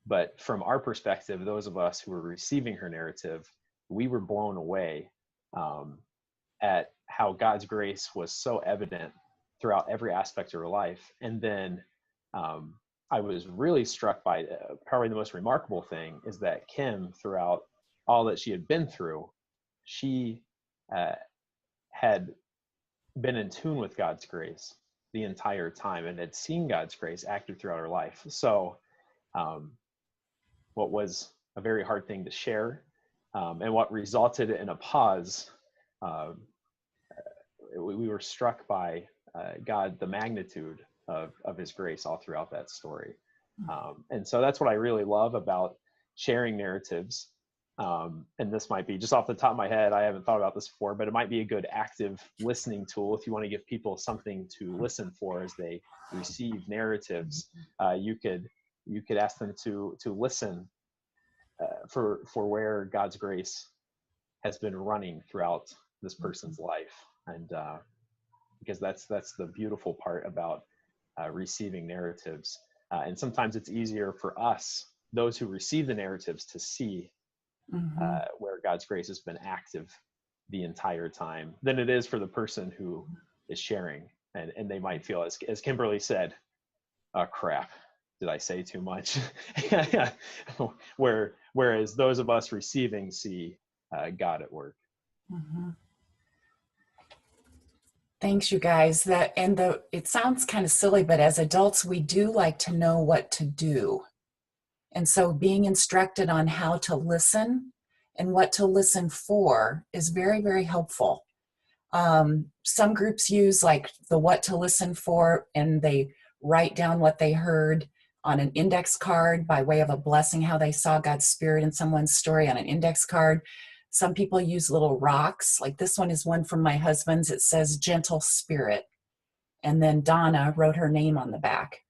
But from our perspective, those of us who were receiving her narrative, we were blown away at how God's grace was so evident throughout every aspect of her life. And then I was really struck by probably the most remarkable thing is that Kim, throughout all that she had been through, she had been in tune with God's grace the entire time and had seen God's grace acted throughout her life. So what was a very hard thing to share and what resulted in a pause, we were struck by God, the magnitude of his grace all throughout that story. And so that's what I really love about sharing narratives. And this might be just off the top of my head, I haven't thought about this before, but it might be a good active listening tool if you want to give people something to listen for as they receive narratives. You could ask them to listen for where God's grace has been running throughout this person's life, and because that's the beautiful part about receiving narratives. And sometimes it's easier for us, those who receive the narratives, to see where God's grace has been active the entire time than it is for the person who is sharing. And they might feel, as Kimberly said, oh crap, did I say too much? Whereas those of us receiving see God at work. Thanks, you guys. It sounds kind of silly, but as adults, we do like to know what to do. And so being instructed on how to listen and what to listen for is very, very helpful. Some groups use like the what to listen for, and they write down what they heard on an index card by way of a blessing, how they saw God's Spirit in someone's story on an index card. Some people use little rocks. Like this one is one from my husband's. It says gentle spirit. And then Donna wrote her name on the back.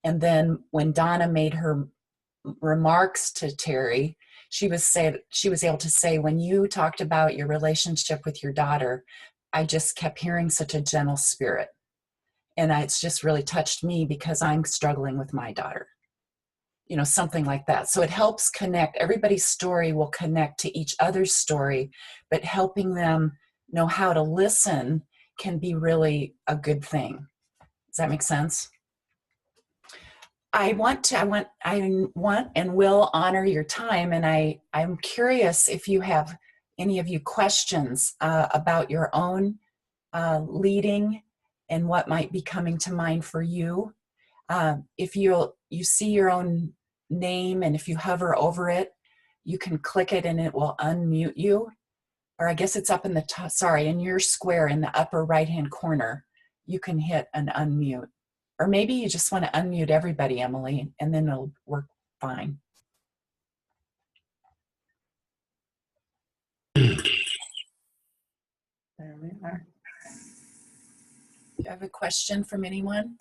And then when Donna made her remarks to Terry, she was able to say, when you talked about your relationship with your daughter, I just kept hearing such a gentle spirit. And it's just really touched me because I'm struggling with my daughter. You know, something like that. So it helps connect. Everybody's story will connect to each other's story, but helping them know how to listen can be really a good thing. Does that make sense? I want and will honor your time, and I'm curious if you have any of you questions about your own leading and what might be coming to mind for you. If you see your own name, and if you hover over it, you can click it and it will unmute you. Or I guess it's up in the top, in your square in the upper right-hand corner, you can hit an unmute. Or maybe you just want to unmute everybody, Emily, and then it'll work fine. There we are. Do you have a question from anyone?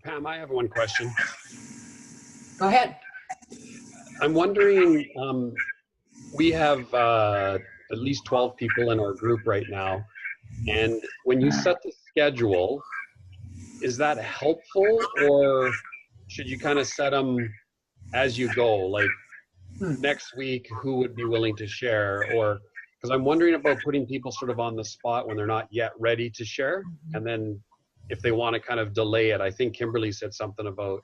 Pam, I have one question. Go ahead. I'm wondering, we have at least 12 people in our group right now. And when you set the schedule, is that helpful, or should you kind of set them as you go? Like next week, who would be willing to share? Or because I'm wondering about putting people sort of on the spot when they're not yet ready to share. And then if they want to kind of delay it, I think Kimberly said something about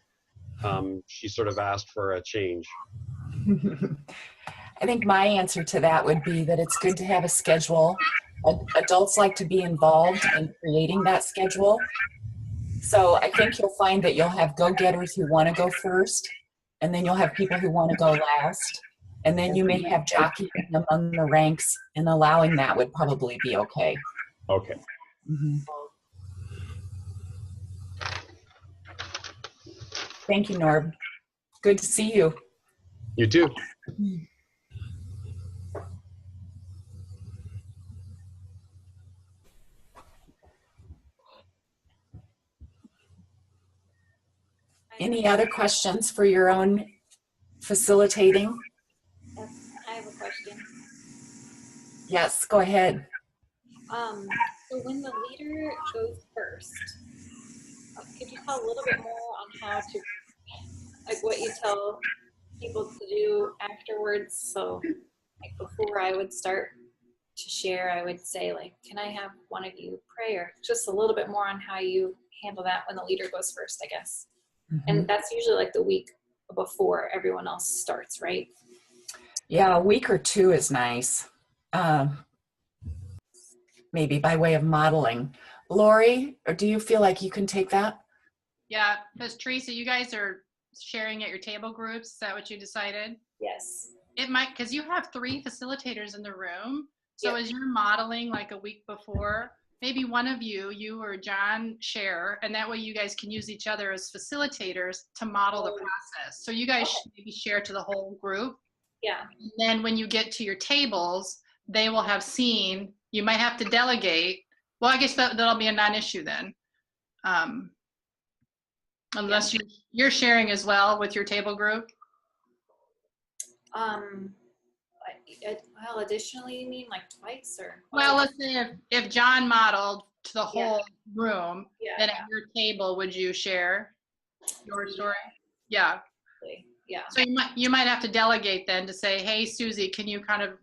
she sort of asked for a change. I think my answer to that would be that it's good to have a schedule. Adults like to be involved in creating that schedule. So I think you'll find that you'll have go-getters who want to go first, and then you'll have people who want to go last. And then you may have jockeying among the ranks, and allowing that would probably be okay. Okay. Mm-hmm. Thank you, Norb. Good to see you. You too. Any other questions for your own facilitating? Yes, I have a question. Yes, go ahead. So when the leader goes first, could you tell a little bit more on how to, like what you tell people to do afterwards? So like before I would start to share, I would say like, can I have one of you pray? Or just a little bit more on how you handle that when the leader goes first, I guess. Mm-hmm. And that's usually like the week before everyone else starts, right? Yeah, a week or two is nice. Maybe by way of modeling. Lori, or do you feel like you can take that? Yeah, because Teresa, you guys are sharing at your table groups. Is that what you decided? Yes. It might, because you have 3 facilitators in the room. So as you're modeling like a week before, maybe one of you or John share, and that way you guys can use each other as facilitators to model the process. So you guys should maybe share to the whole group. Yeah. And then when you get to your tables, they will have seen, you might have to delegate. Well, I guess that'll be a non-issue then. Unless you're sharing as well with your table group. Well, additionally, you mean like twice or? Well, let's say if John modeled to the whole room, then at your table, would you share your story? Yeah. Yeah. So you might have to delegate then to say, hey, Susie, can you kind of,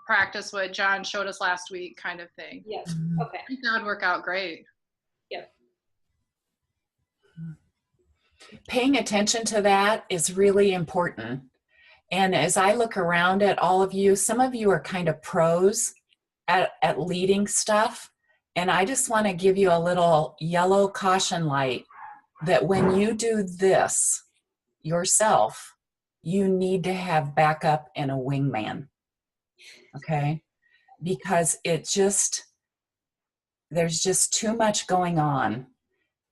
practice what John showed us last week kind of thing. Yes. Okay. I think that would work out great. Yep. Paying attention to that is really important. And as I look around at all of you, some of you are kind of pros at leading stuff. And I just want to give you a little yellow caution light that when you do this yourself, you need to have backup and a wingman. Okay? Because there's just too much going on.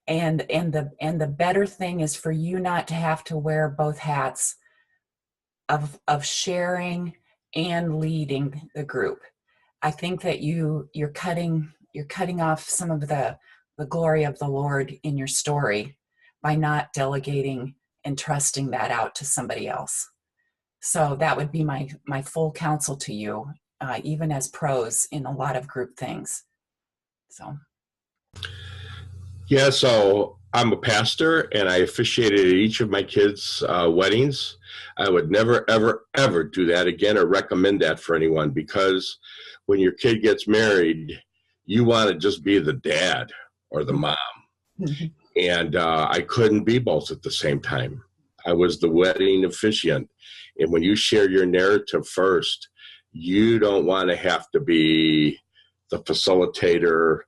And the better thing is for you not to have to wear both hats of sharing and leading the group. I think that you're cutting off some of the glory of the Lord in your story by not delegating and trusting that out to somebody else. So that would be my full counsel to you, even as pros in a lot of group things. So. Yeah, so I'm a pastor and I officiated at each of my kids' weddings. I would never, ever, ever do that again or recommend that for anyone, because when your kid gets married, you want to just be the dad or the mom. And I couldn't be both at the same time. I was the wedding officiant. And when you share your narrative first, you don't want to have to be the facilitator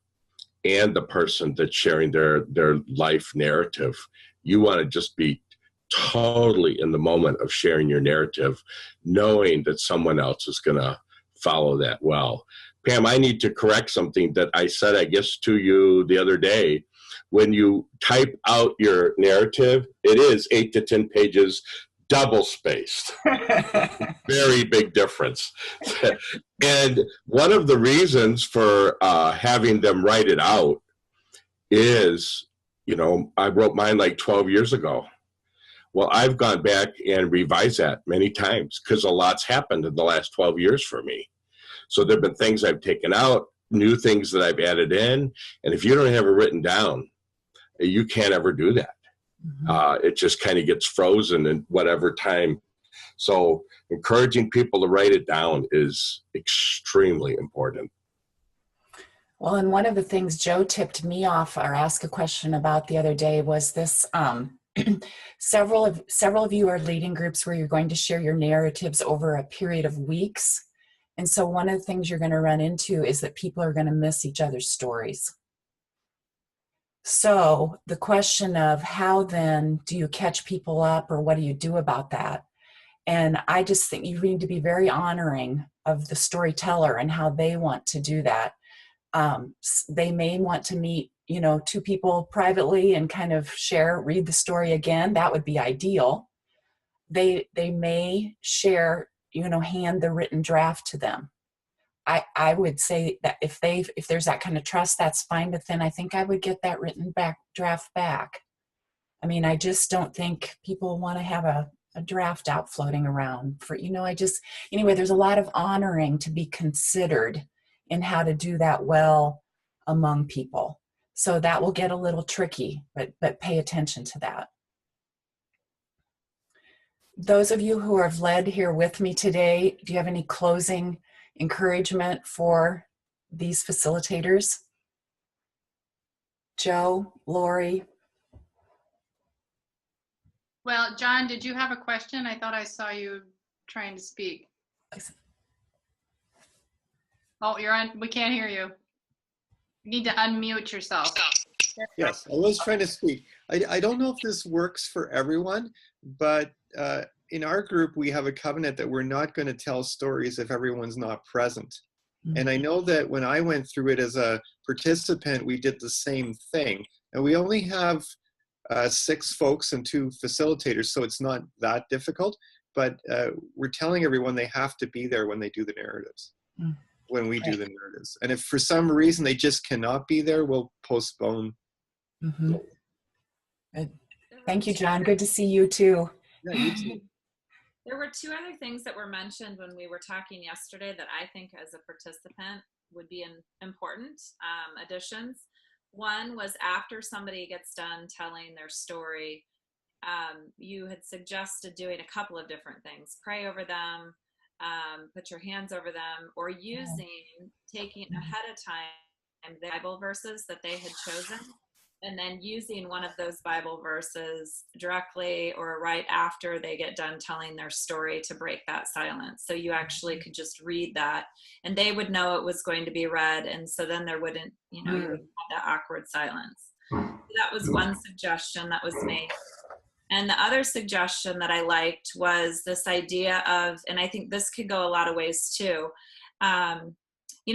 and the person that's sharing their life narrative. You want to just be totally in the moment of sharing your narrative, knowing that someone else is going to follow that well. Pam, I need to correct something that I said, I guess, to you the other day. When you type out your narrative, it is 8 to 10 pages, double spaced. Very big difference. And one of the reasons for having them write it out is, I wrote mine like 12 years ago. Well, I've gone back and revised that many times because a lot's happened in the last 12 years for me. So there have been things I've taken out, new things that I've added in. And if you don't have it written down, you can't ever do that. It just kind of gets frozen in whatever time. So encouraging people to write it down is extremely important. Well, and one of the things Joe tipped me off or asked a question about the other day was this. Several of you are leading groups where you're going to share your narratives over a period of weeks. And so one of the things you're going to run into is that people are going to miss each other's stories. So the question of how then do you catch people up, or what do you do about that? And I just think you need to be very honoring of the storyteller and how they want to do that. They may want to meet, two people privately and kind of read the story again. That would be ideal. They may share, hand the written draft to them. I would say that if there's that kind of trust, that's fine. But then I think I would get that written draft back. I mean, I just don't think people want to have a draft out floating around for, anyway, there's a lot of honoring to be considered in how to do that well among people. So that will get a little tricky, but pay attention to that. Those of you who have led here with me today, do you have any closing encouragement for these facilitators? Joe, Lori? Well, John, did you have a question? I thought I saw you trying to speak. Oh, you're on. We can't hear you. You need to unmute yourself. Yes, I was trying to speak. I don't know if this works for everyone, but in our group, we have a covenant that we're not going to tell stories if everyone's not present. Mm-hmm. And I know that when I went through it as a participant, we did the same thing. And we only have 6 folks and 2 facilitators, so it's not that difficult. But we're telling everyone they have to be there when they do the narratives. Mm-hmm. When we do the narratives. And if for some reason they just cannot be there, we'll postpone. Mm-hmm. Good. Thank you, John. Good to see you too. Yeah, you too. There were 2 other things that were mentioned when we were talking yesterday that I think as a participant would be important additions. One was after somebody gets done telling their story, you had suggested doing a couple of different things. Pray over them, put your hands over them, or taking ahead of time the Bible verses that they had chosen and then using one of those Bible verses directly or right after they get done telling their story to break that silence. So you actually could just read that and they would know it was going to be read. And so then there wouldn't, you wouldn't have that awkward silence. So that was one suggestion that was made. And the other suggestion that I liked was this idea of, and I think this could go a lot of ways too,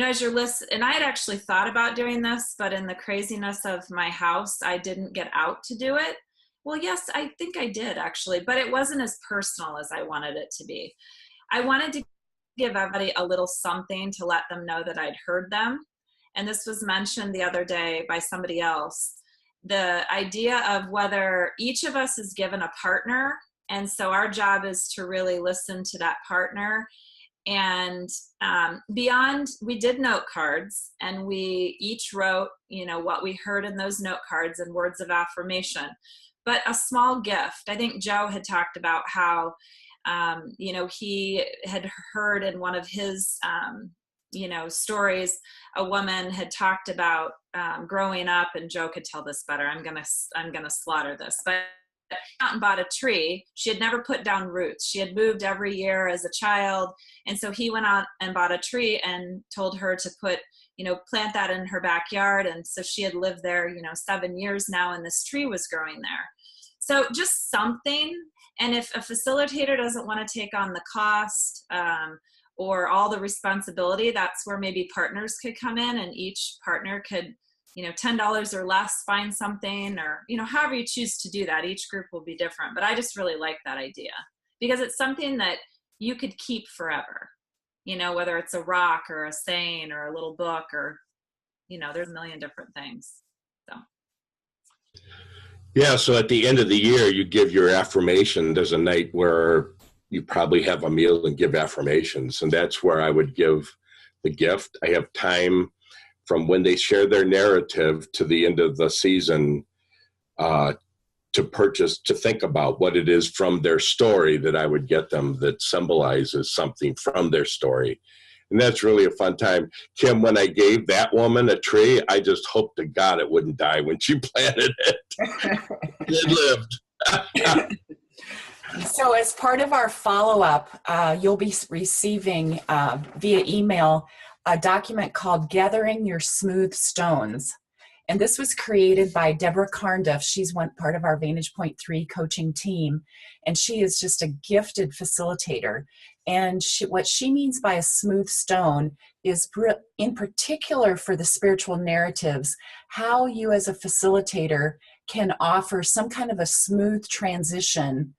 as you're listening, and I had actually thought about doing this, but in the craziness of my house, I didn't get out to do it. Well, yes, I think I did actually, but it wasn't as personal as I wanted it to be. I wanted to give everybody a little something to let them know that I'd heard them. And this was mentioned the other day by somebody else. The idea of whether each of us is given a partner. And so our job is to really listen to that partner. And beyond, we did note cards and we each wrote, what we heard in those note cards and words of affirmation, but a small gift. I think Joe had talked about how, he had heard in one of his, stories, a woman had talked about growing up, and Joe could tell this better. I'm gonna slaughter this, but out and bought a tree. She had never put down roots. She had moved every year as a child. And so he went out and bought a tree and told her to plant that in her backyard. And so she had lived there, 7 years now, and this tree was growing there. So just something. And if a facilitator doesn't want to take on the cost or all the responsibility, that's where maybe partners could come in, and each partner could $10 or less, find something, or, however you choose to do that. Each group will be different, but I just really like that idea because it's something that you could keep forever, whether it's a rock or a saying or a little book or, there's a million different things. So. Yeah. So at the end of the year, you give your affirmation. There's a night where you probably have a meal and give affirmations. And that's where I would give the gift. I have time from when they share their narrative to the end of the season to think about what it is from their story that I would get them that symbolizes something from their story. And that's really a fun time. Kim, when I gave that woman a tree, I just hoped to God it wouldn't die when she planted it. It lived. So as part of our follow-up, you'll be receiving via email a document called Gathering Your Smooth Stones. And this was created by Deborah Carnduff. She's part of our Vantage Point 3 coaching team. And she is just a gifted facilitator. And what she means by a smooth stone is, in particular for the spiritual narratives, how you as a facilitator can offer some kind of a smooth transition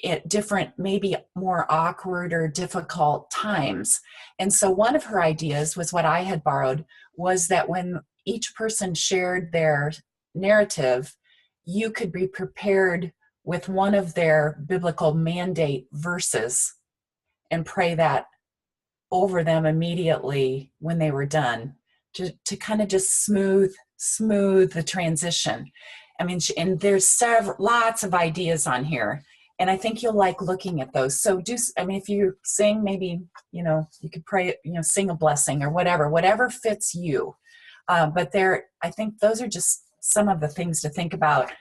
at different, maybe more awkward or difficult times. And so one of her ideas was what I had borrowed, was that when each person shared their narrative, you could be prepared with one of their biblical mandate verses and pray that over them immediately when they were done to kind of just smooth the transition. I mean, and there's lots of ideas on here. And I think you'll like looking at those. So if you sing, maybe, you could pray, sing a blessing or whatever fits you. But I think those are just some of the things to think about.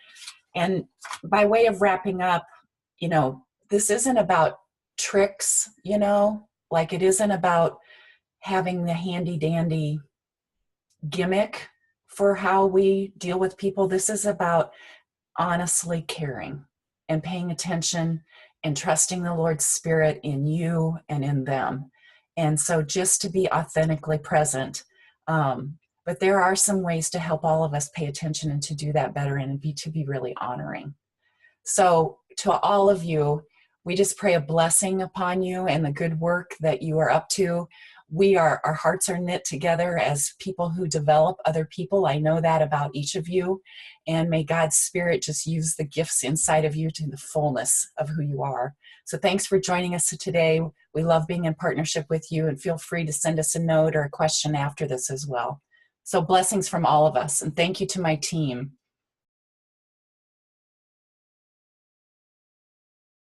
And by way of wrapping up, this isn't about tricks, like it isn't about having the handy dandy gimmick for how we deal with people. This is about honestly caring and paying attention and trusting the Lord's Spirit in you and in them. And so just to be authentically present. But there are some ways to help all of us pay attention and to do that better and to be really honoring. So to all of you, we just pray a blessing upon you and the good work that you are up to. Our hearts are knit together as people who develop other people. I know that about each of you. And may God's Spirit just use the gifts inside of you to the fullness of who you are. So thanks for joining us today. We love being in partnership with you, and feel free to send us a note or a question after this as well. So blessings from all of us. And thank you to my team.